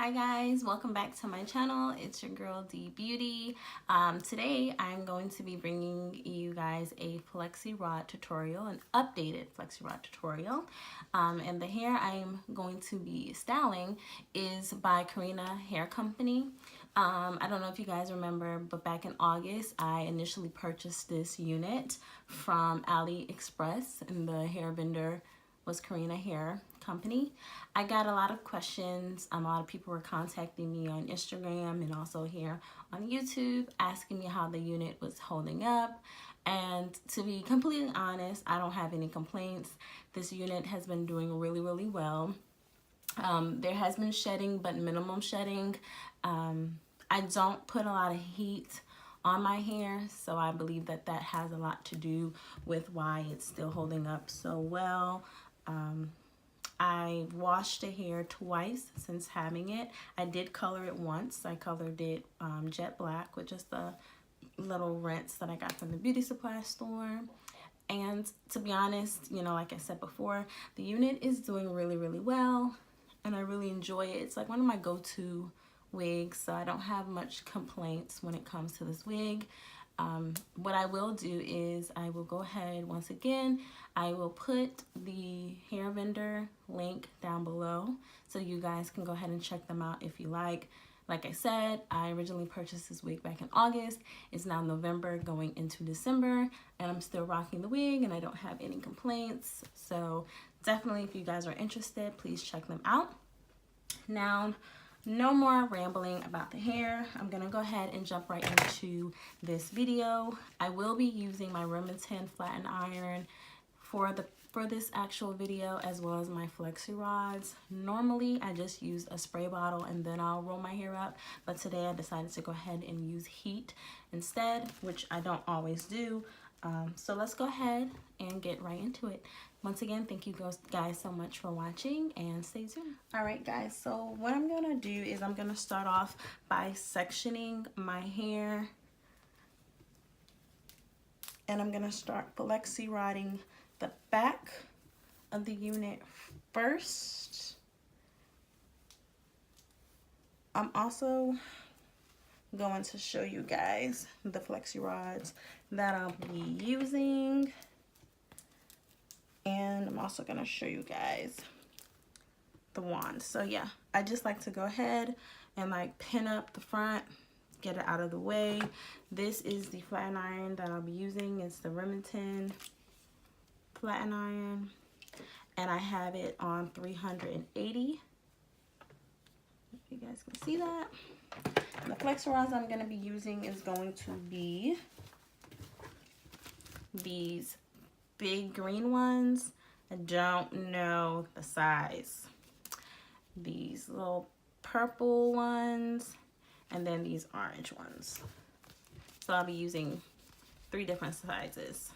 Hi guys, welcome back to my channel. It's your girl D Beauty. Today I'm going to be bringing you guys a Flexi rod tutorial, an updated Flexi rod tutorial. And the hair I'm going to be styling is by Carina Hair Company. I don't know if you guys remember, but back in August I initially purchased this unit from Aliexpress, and the hair vendor was Carina Hair Company. I got a lot of questions. A lot of people were contacting me on Instagram and also here on YouTube asking me how the unit was holding up. And to be completely honest, I don't have any complaints. This unit has been doing really well. There has been shedding, but minimum shedding. I don't put a lot of heat on my hair, so I believe that that has a lot to do with why it's still holding up so well. I washed the hair twice since having it. I did color it once. I colored it jet black with just a little rinse that I got from the beauty supply store. And to be honest, you know, like I said before, the unit is doing really well, and I really enjoy it. It's like one of my go-to wigs, so I don't have much complaints when it comes to this wig. What I will do is I will go ahead, once again, I will put the hair vendor link down below so you guys can go ahead and check them out if you like. Like I said, I originally purchased this wig back in August. It's now November going into December, and I'm still rocking the wig and I don't have any complaints. So definitely, if you guys are interested, please check them out. Now, no more rambling about the hair. I'm gonna go ahead and jump right into this video. I will be using my Remington flatten iron for this actual video, as well as my Flexi rods. Normally I just use a spray bottle and then I'll roll my hair up, but today I decided to go ahead and use heat instead, which I don't always do. So let's go ahead and get right into it. Once again, thank you guys so much for watching, and stay tuned. All right guys, so what I'm gonna do is I'm gonna start off by sectioning my hair, and I'm gonna start Flexi rodding the back of the unit first. I'm also going to show you guys the Flexi rods that I'll be using, and I'm also going to show you guys the wand. So yeah, I just like to go ahead and like pin up the front, get it out of the way. This is the flatten iron that I'll be using. It's the Remington flatten iron, and I have it on 380. If you guys can see that. And the Flexi rods I'm going to be using is going to be these big green ones. I don't know the size. These little purple ones, and then these orange ones. So I'll be using 3 different sizes.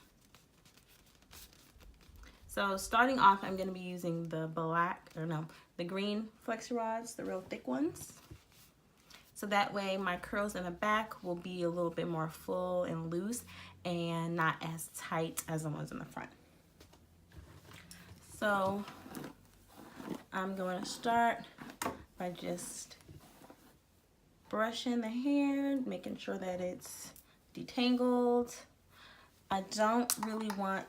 So starting off, I'm going to be using the the green Flexi rods, the real thick ones. So that way my curls in the back will be a little bit more full and loose and not as tight as the ones in the front. So I'm going to start by just brushing the hair, making sure that it's detangled. I don't really want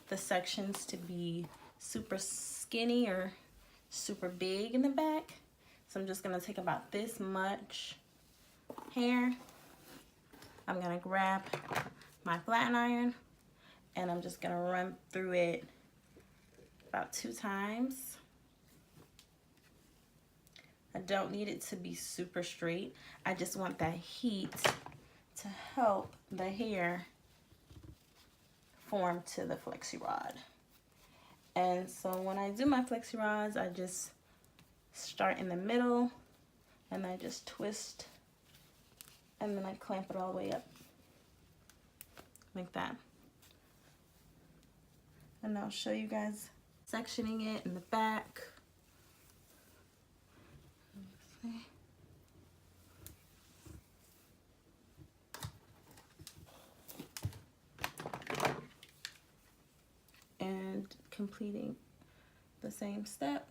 the sections to be super skinny or super big in the back. So I'm just gonna take about this much hair. I'm gonna grab my flatten iron and I'm just gonna run through it about 2 times. I don't need it to be super straight. I just want that heat to help the hair form to the Flexi rod. And so when I do my Flexi rods, I just start in the middle and I just twist, and then I clamp it all the way up like that. And I'll show you guys sectioning it in the back. And completing the same step.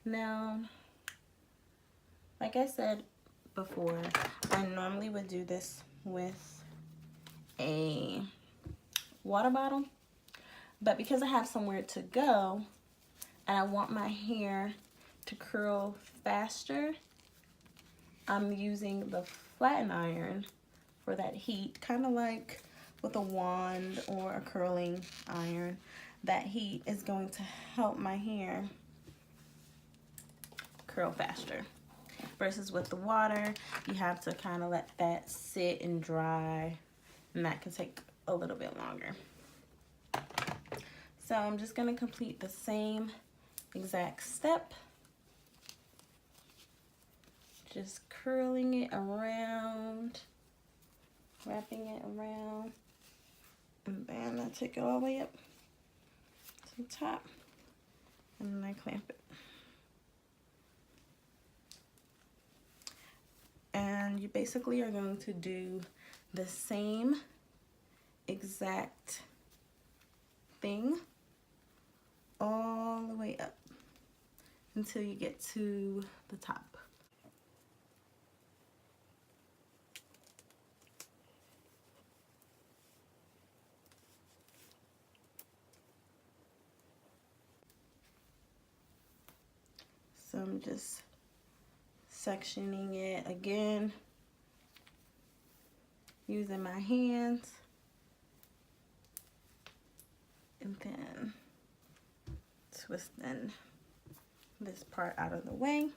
Now, like I said before, I normally would do this with a water bottle, but because I have somewhere to go and I want my hair to curl faster, I'm using the flatten iron for that heat, kind of like with a wand or a curling iron. That heat is going to help my hair curl faster. Versus with the water, you have to kind of let that sit and dry, and that can take a little bit longer. So I'm just going to complete the same exact step. Just curling it around, wrapping it around, and then I take it all the way up to the top, and then I clamp it. And you basically are going to do the same exact thing all the way up until you get to the top. So I'm just sectioning it again, using my hands, and then twisting this part out of the way.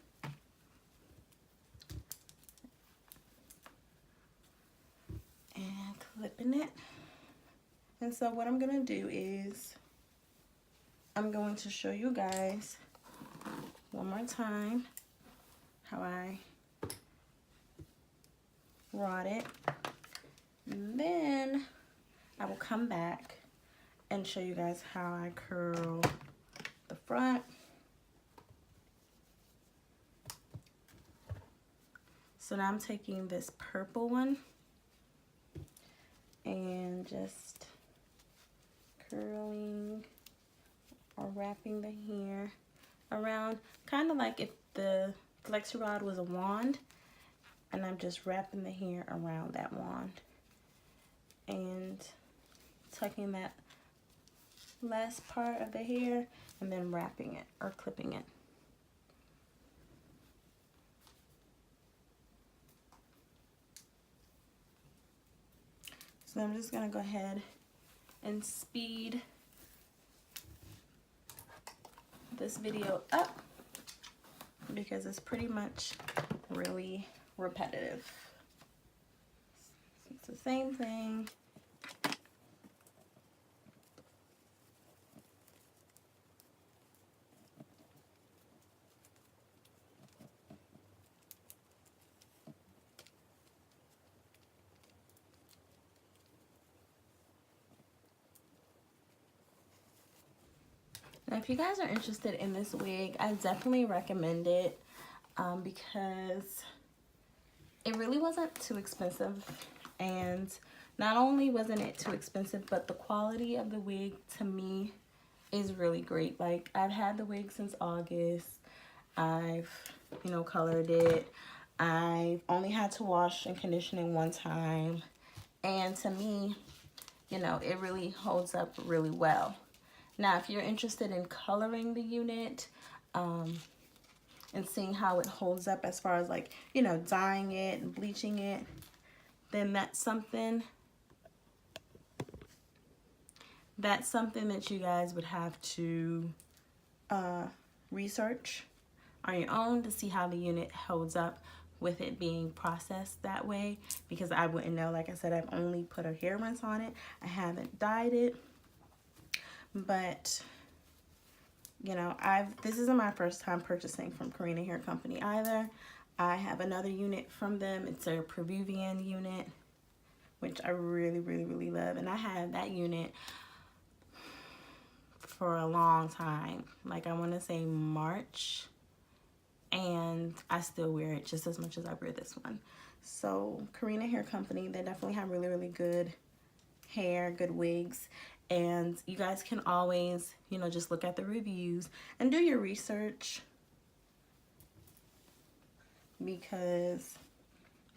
And clipping it. And so what I'm gonna do is I'm going to show you guys one more time how I rod it, and then I will come back and show you guys how I curl the front. So now I'm taking this purple one and just curling or wrapping the hair around, kind of like if the Flexi rod was a wand, and I'm just wrapping the hair around that wand and tucking that last part of the hair and then wrapping it or clipping it. So I'm just gonna go ahead and speed this video up because it's pretty much really repetitive. It's the same thing. Now, if you guys are interested in this wig, I definitely recommend it because it really wasn't too expensive. And not only wasn't it too expensive, but the quality of the wig to me is really great. Like, I've had the wig since August. I've, you know, colored it. I've only had to wash and condition it one time. And to me, you know, it really holds up really well. Now, if you're interested in coloring the unit and seeing how it holds up as far as, like, you know, dyeing it and bleaching it, then that's something that you guys would have to research on your own to see how the unit holds up with it being processed that way, because I wouldn't know. Like I said, I've only put a hair rinse on it. I haven't dyed it. But, you know, this isn't my first time purchasing from Carina Hair Company either. I have another unit from them. It's a Peruvian unit, which I really, really, really love. And I had that unit for a long time. Like, I want to say March. And I still wear it just as much as I wear this one. So, Carina Hair Company, they definitely have really, really good hair, good wigs. And you guys can always, you know, just look at the reviews and do your research because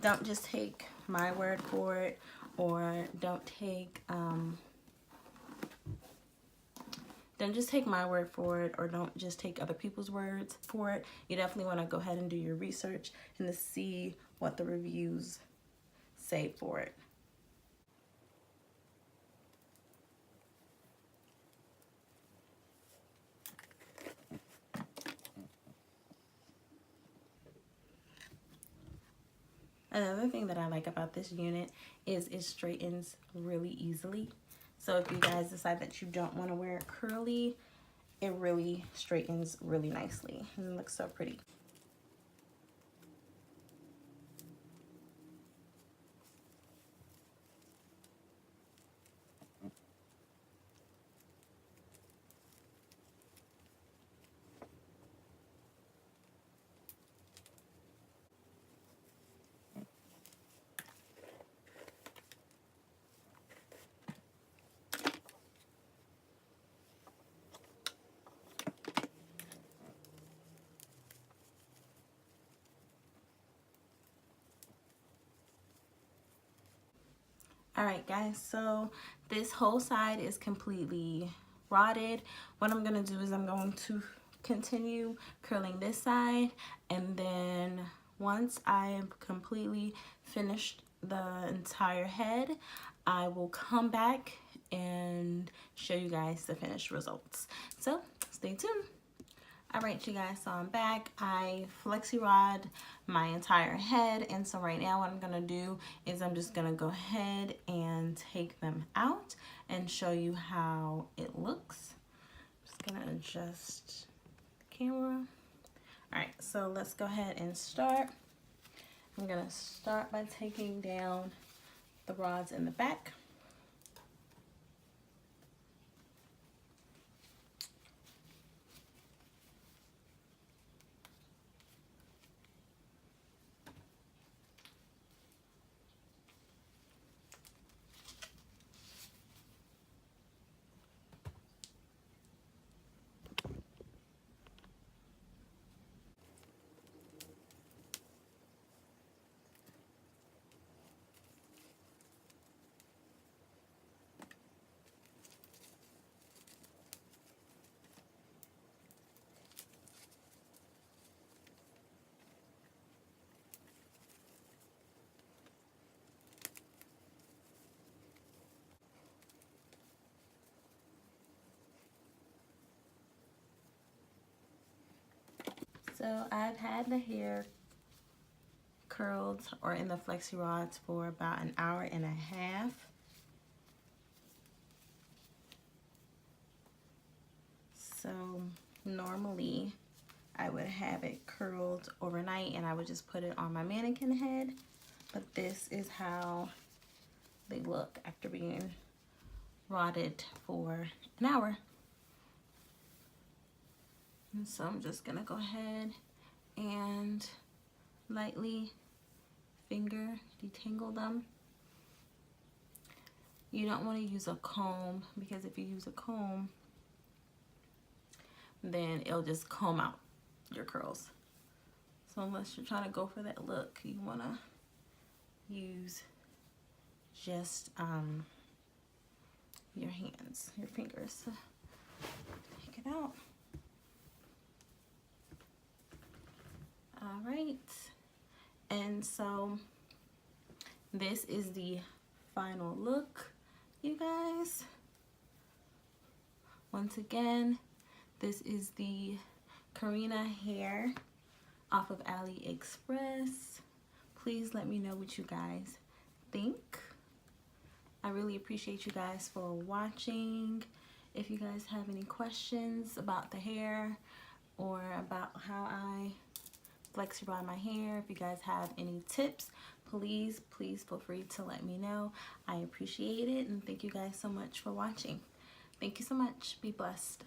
don't just take my word for it, or don't just take my word for it, or don't just take other people's words for it. You definitely want to go ahead and do your research and to see what the reviews say for it. Another thing that I like about this unit is it straightens really easily. So if you guys decide that you don't want to wear it curly, it really straightens really nicely and it looks so pretty. Alright guys, so this whole side is completely rotted. What I'm going to do is I'm going to continue curling this side, and then once I am completely finished the entire head, I will come back and show you guys the finished results. So stay tuned. Alright you guys, so I'm back. I flexi rod my entire head, and so right now what I'm going to do is I'm just going to go ahead and take them out and show you how it looks. Just going to adjust the camera. Alright, so let's go ahead and start. I'm going to start by taking down the rods in the back. So I've had the hair curled or in the flexi rods for about an hour and a half. So normally I would have it curled overnight and I would just put it on my mannequin head, but this is how they look after being rodded for an hour. And so I'm just gonna go ahead and lightly finger detangle them. You don't want to use a comb, because if you use a comb, then it'll just comb out your curls. So unless you're trying to go for that look, you want to use just your hands, your fingers to take it out. All right, and so this is the final look, you guys. Once again, this is the Carina hair off of Aliexpress. Please let me know what you guys think. I really appreciate you guys for watching. If you guys have any questions about the hair or about how I flexi rod my hair, if you guys have any tips, please feel free to let me know. I appreciate it, and thank you guys so much for watching. Thank you so much. Be blessed.